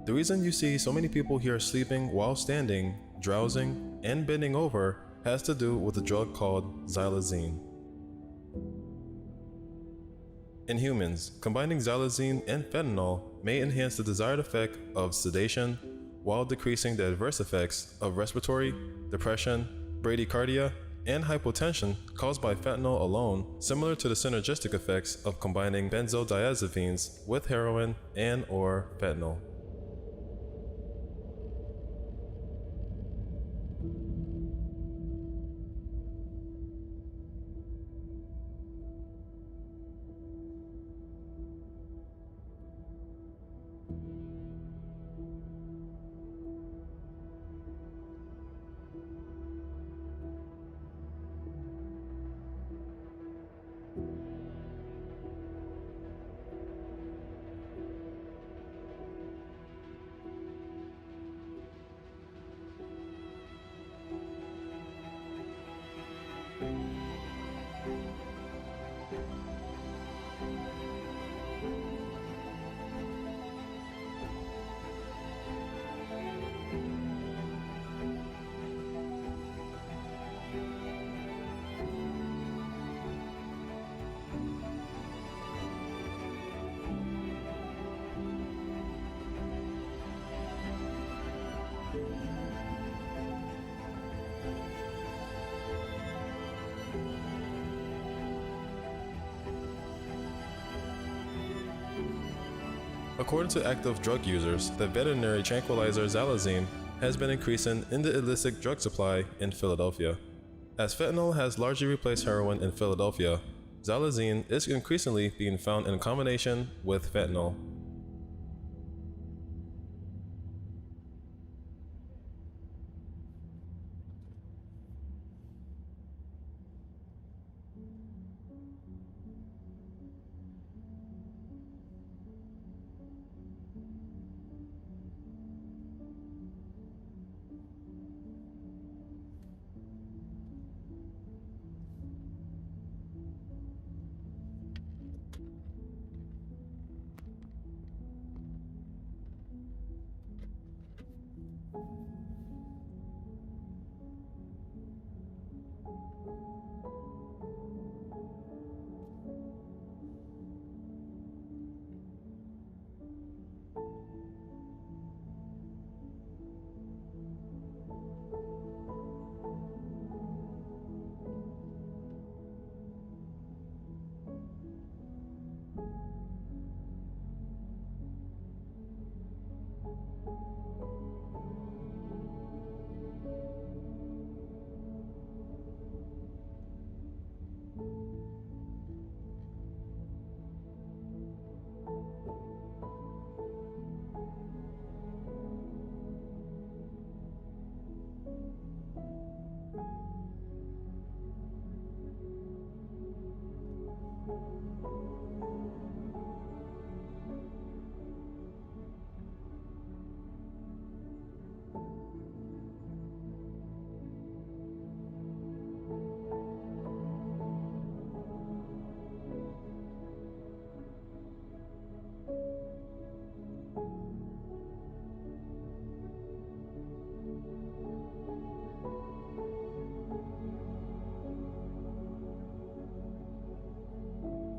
The reason you see so many people here sleeping while standing, drowsing, and bending over has to do with a drug called xylazine. In humans, combining xylazine and fentanyl may enhance the desired effect of sedation while decreasing the adverse effects of respiratory, depression, bradycardia, and hypotension caused by fentanyl alone, similar to the synergistic effects of combining benzodiazepines with heroin and/or fentanyl. According to active drug users, the veterinary tranquilizer xylazine has been increasing in the illicit drug supply in Philadelphia. As fentanyl has largely replaced heroin in Philadelphia, xylazine is increasingly being found in combination with fentanyl.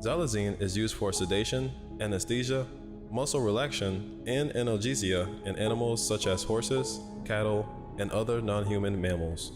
Xylazine is used for sedation, anesthesia, muscle relaxation, and analgesia in animals such as horses, cattle, and other non-human mammals.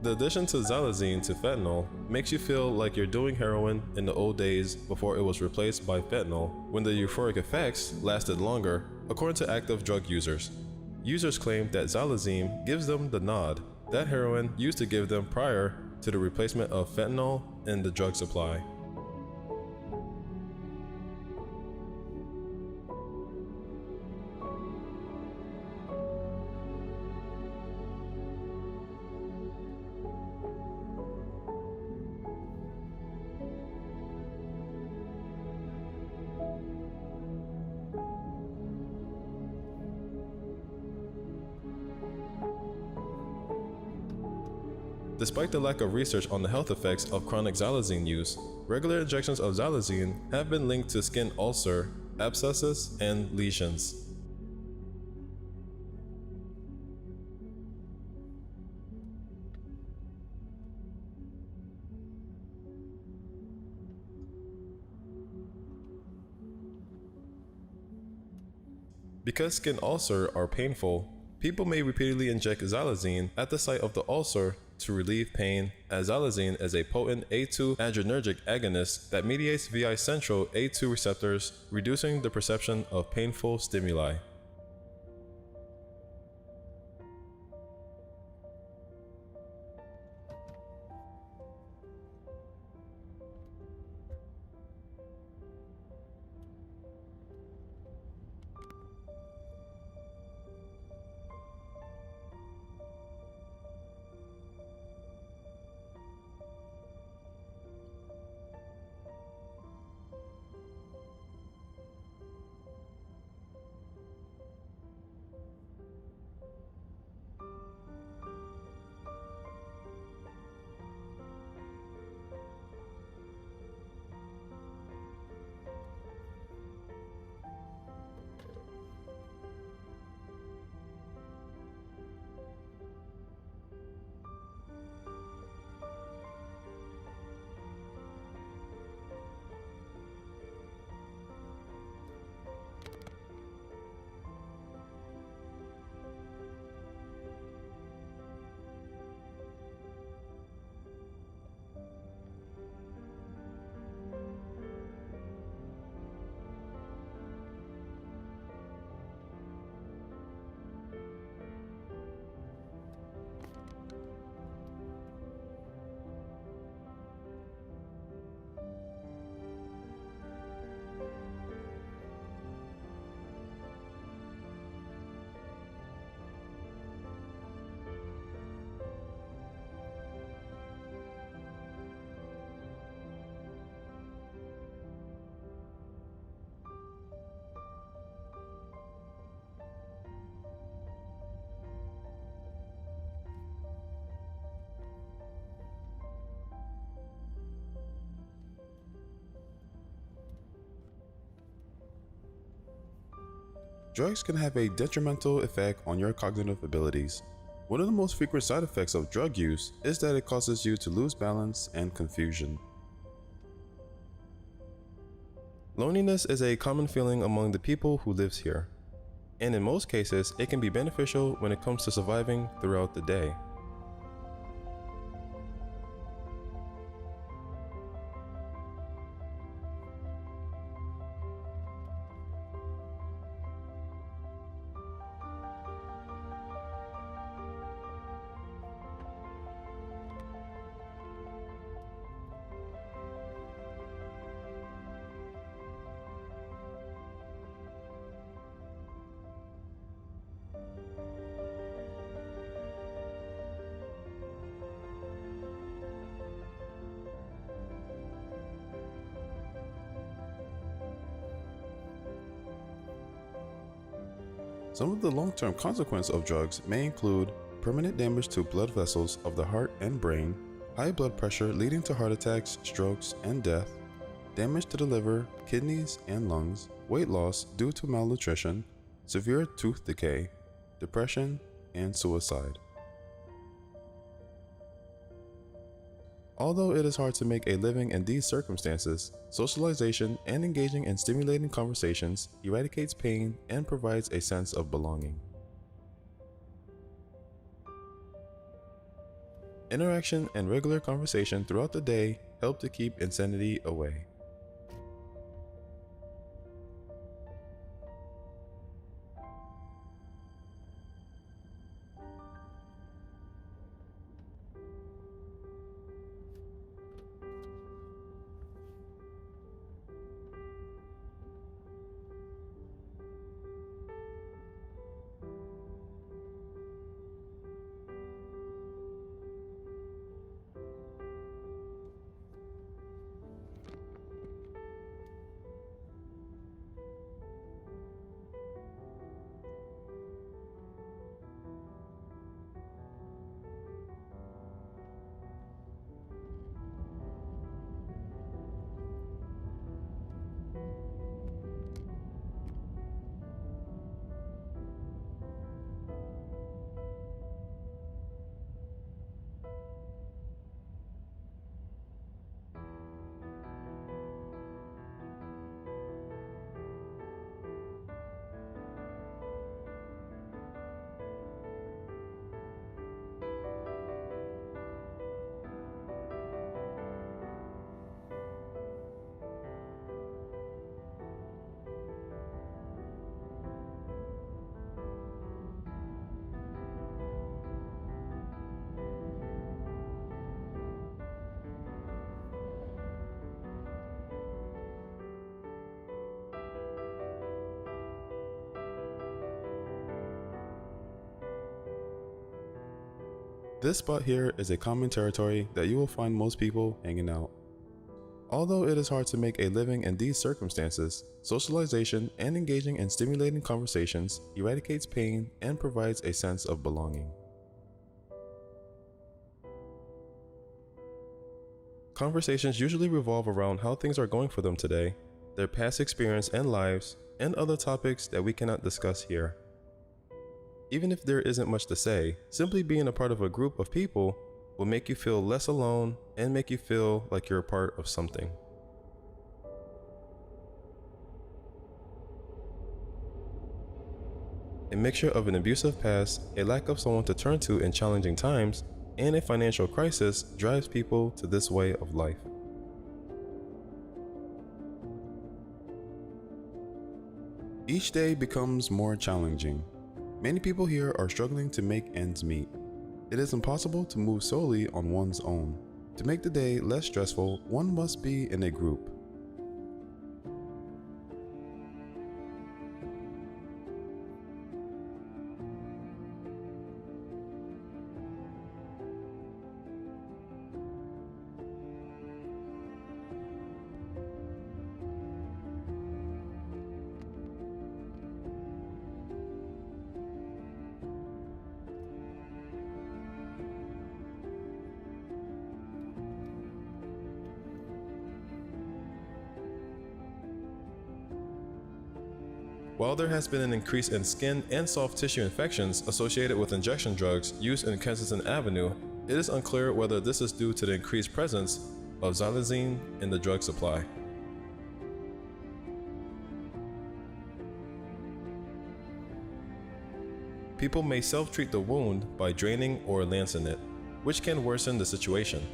The addition to xylazine to fentanyl makes you feel like you're doing heroin in the old days before it was replaced by fentanyl, when the euphoric effects lasted longer, according to active drug users. Users claim that xylazine gives them the nod that heroin used to give them prior to the replacement of fentanyl in the drug supply. Despite the lack of research on the health effects of chronic xylazine use, regular injections of xylazine have been linked to skin ulcer, abscesses, and lesions. Because skin ulcers are painful, people may repeatedly inject xylazine at the site of the ulcer to relieve pain, as xylazine is a potent A2 adrenergic agonist that mediates via central A2 receptors, reducing the perception of painful stimuli. Drugs can have a detrimental effect on your cognitive abilities. One of the most frequent side effects of drug use is that it causes you to lose balance and confusion. Loneliness is a common feeling among the people who lives here, and in most cases, it can be beneficial when it comes to surviving throughout the day. Some of the long-term consequences of drugs may include permanent damage to blood vessels of the heart and brain, high blood pressure leading to heart attacks, strokes, and death, damage to the liver, kidneys, and lungs, weight loss due to malnutrition, severe tooth decay, depression, and suicide. Although it is hard to make a living in these circumstances, socialization and engaging in stimulating conversations eradicates pain and provides a sense of belonging. Interaction and regular conversation throughout the day help to keep insanity away. This spot here is a common territory that you will find most people hanging out. Although it is hard to make a living in these circumstances, socialization and engaging in stimulating conversations eradicates pain and provides a sense of belonging. Conversations usually revolve around how things are going for them today, their past experience and lives, and other topics that we cannot discuss here. Even if there isn't much to say, simply being a part of a group of people will make you feel less alone and make you feel like you're a part of something. A mixture of an abusive past, a lack of someone to turn to in challenging times, and a financial crisis drives people to this way of life. Each day becomes more challenging. Many people here are struggling to make ends meet. It is impossible to move solely on one's own. To make the day less stressful, one must be in a group. While there has been an increase in skin and soft tissue infections associated with injection drugs used in Kensington Avenue, it is unclear whether this is due to the increased presence of xylazine in the drug supply. People may self-treat the wound by draining or lancing it, which can worsen the situation.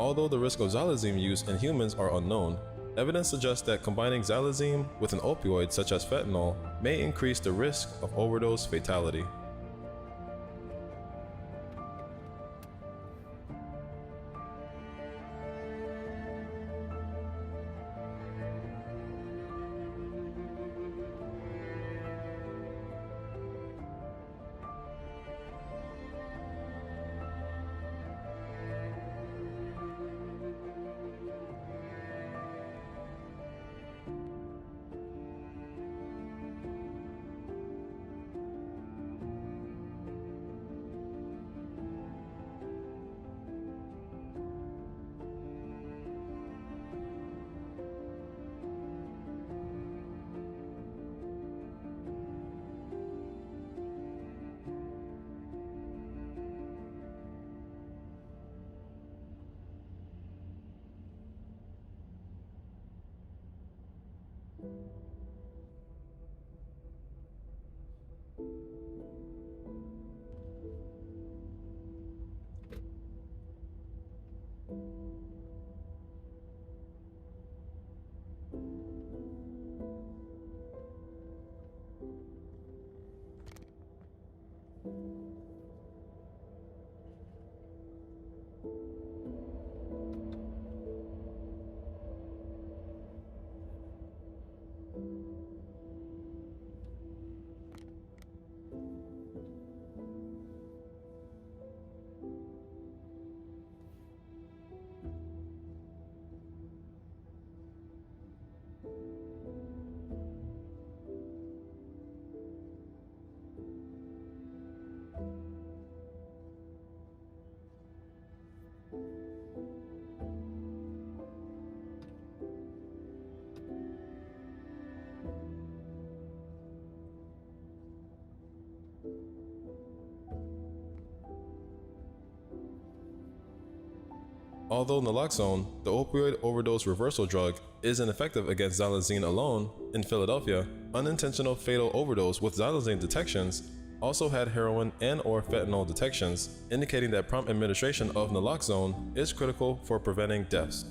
Although the risk of xylazine use in humans are unknown, evidence suggests that combining xylazine with an opioid such as fentanyl may increase the risk of overdose fatality. Although naloxone, the opioid overdose reversal drug, is ineffective against xylazine alone, in Philadelphia, unintentional fatal overdose with xylazine detections also had heroin and/or fentanyl detections, indicating that prompt administration of naloxone is critical for preventing deaths.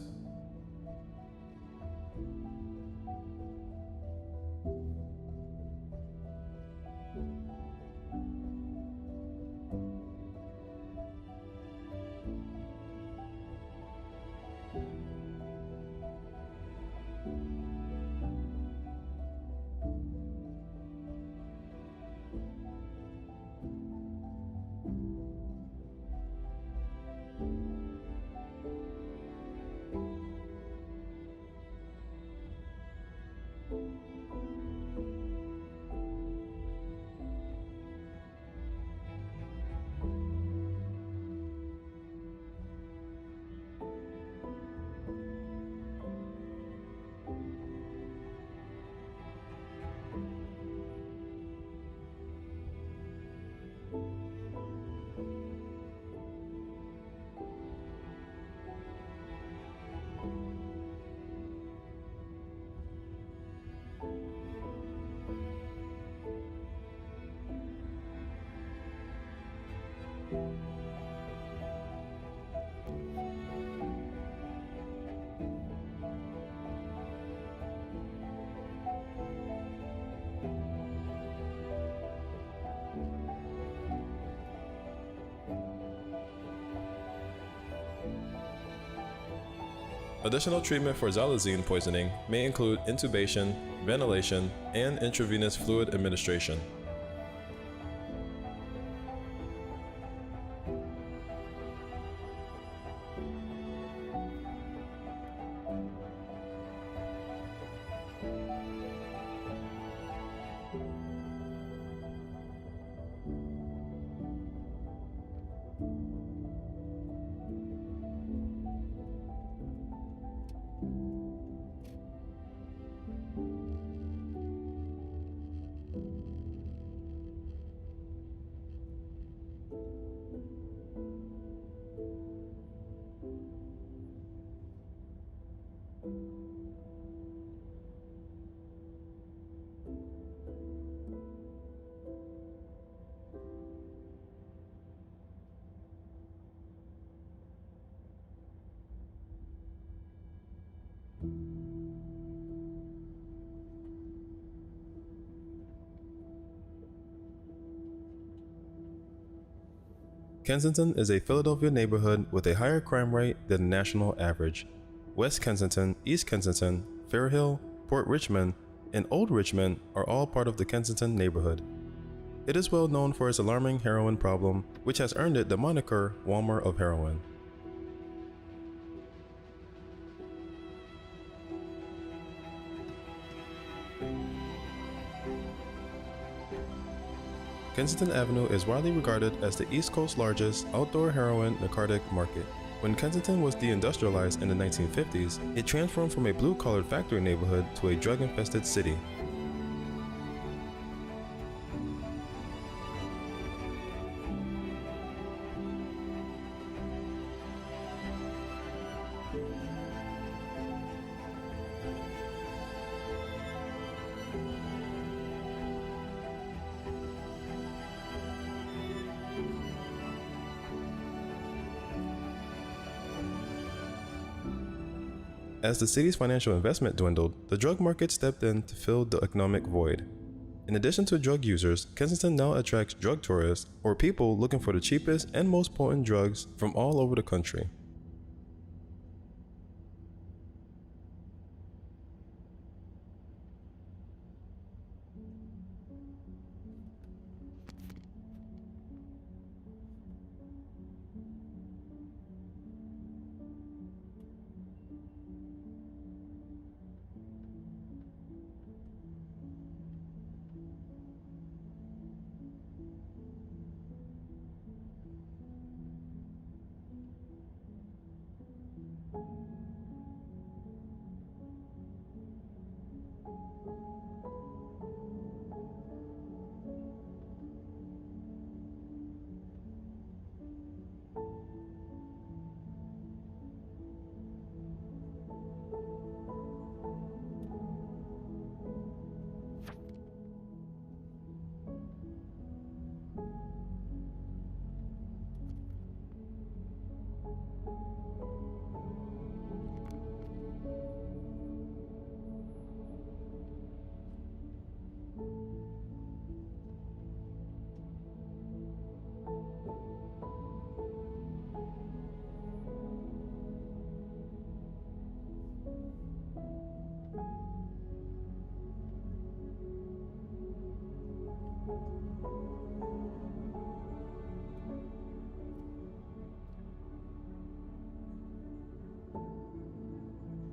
Additional treatment for xylazine poisoning may include intubation, ventilation, and intravenous fluid administration. Kensington is a Philadelphia neighborhood with a higher crime rate than the national average. West Kensington, East Kensington, Fair Hill, Port Richmond, and Old Richmond are all part of the Kensington neighborhood. It is well known for its alarming heroin problem, which has earned it the moniker Walmart of heroin. Kensington Avenue is widely regarded as the East Coast's largest outdoor heroin narcotic market. When Kensington was deindustrialized in the 1950s, it transformed from a blue-collar factory neighborhood to a drug-infested city. As the city's financial investment dwindled, the drug market stepped in to fill the economic void. In addition to drug users, Kensington now attracts drug tourists, or people looking for the cheapest and most potent drugs from all over the country.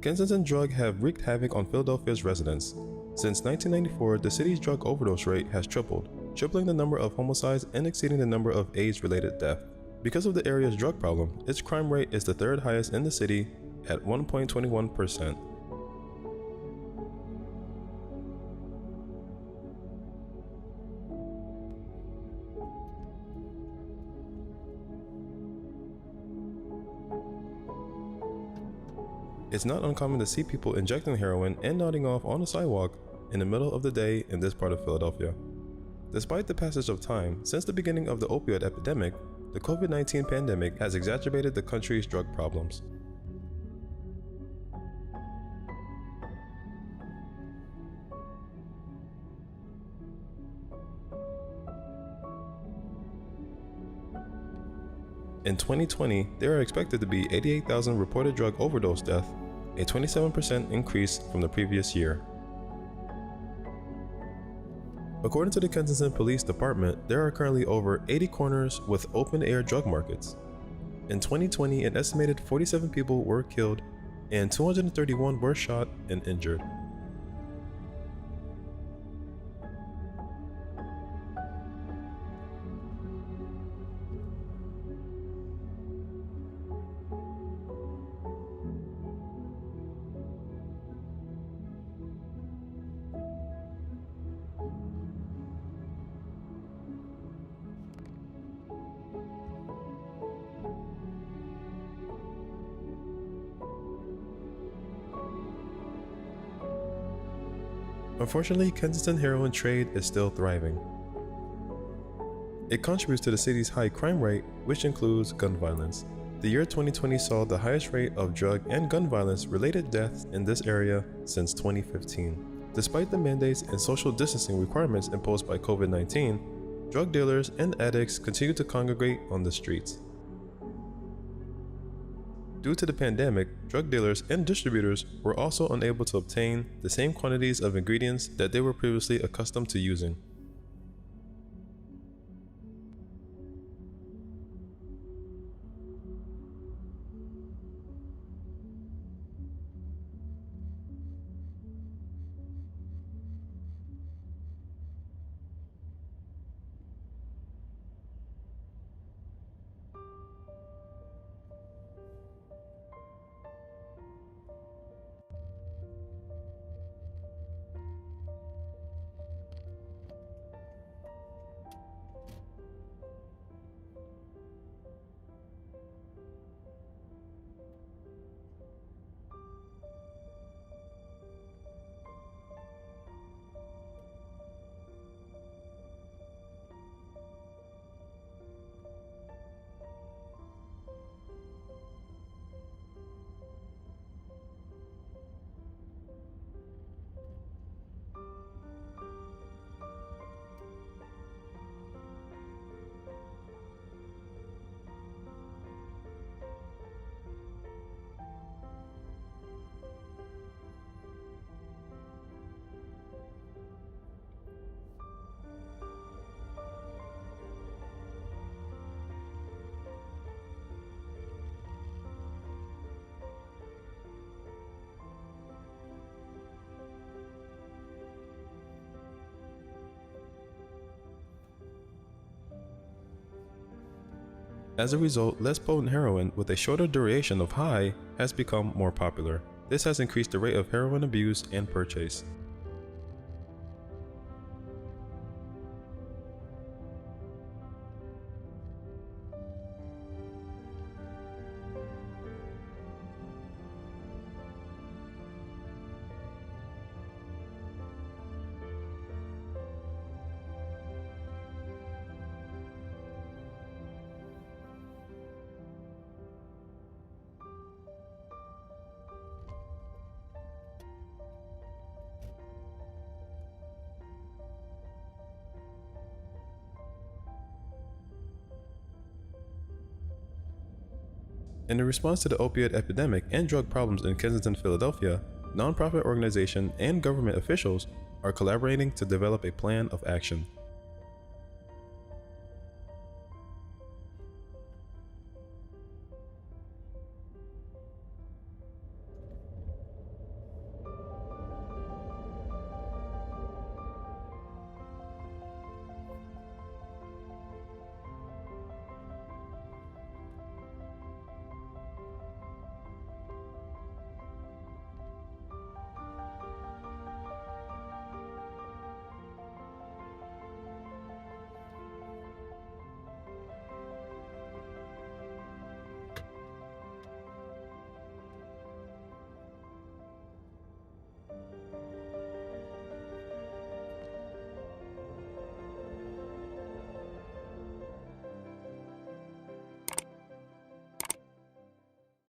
Kensington drugs have wreaked havoc on Philadelphia's residents. Since 1994, the city's drug overdose rate has tripled, tripling the number of homicides and exceeding the number of AIDS-related deaths. Because of the area's drug problem, its crime rate is the third highest in the city at 1.21%. It's not uncommon to see people injecting heroin and nodding off on the sidewalk in the middle of the day in this part of Philadelphia. Despite the passage of time, since the beginning of the opioid epidemic, the COVID-19 pandemic has exacerbated the country's drug problems. In 2020, there are expected to be 88,000 reported drug overdose deaths, a 27% increase from the previous year. According to the Kensington Police Department, there are currently over 80 corners with open-air drug markets. In 2020, an estimated 47 people were killed and 231 were shot and injured. Unfortunately, Kensington heroin trade is still thriving. It contributes to the city's high crime rate, which includes gun violence. The year 2020 saw the highest rate of drug and gun violence related deaths in this area since 2015. Despite the mandates and social distancing requirements imposed by COVID-19, drug dealers and addicts continued to congregate on the streets. Due to the pandemic, drug dealers and distributors were also unable to obtain the same quantities of ingredients that they were previously accustomed to using. As a result, less potent heroin with a shorter duration of high has become more popular. This has increased the rate of heroin abuse and purchase. In response to the opioid epidemic and drug problems in Kensington, Philadelphia, nonprofit organizations and government officials are collaborating to develop a plan of action.